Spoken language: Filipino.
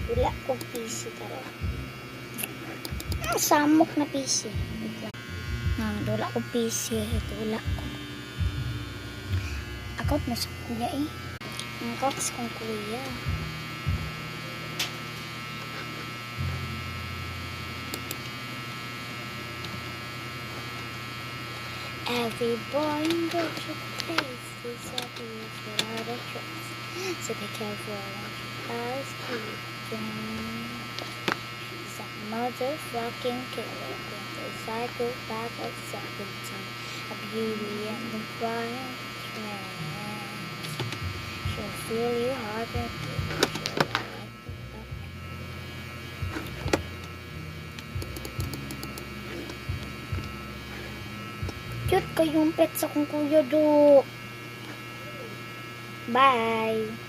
Wala kong PC tara. Samok na PC. Wala kong PC. Ito wala ko. Account na sa kuya eh. Ang account sa kong kuya. Every boy in the place is obvious without a trace. So be careful what you ask keeping. She's a motherfucking killer with a psychopath of 17. A beauty and the fire trance. She'll feel you hard and cute kayong pet sa kong kuya do. Bye!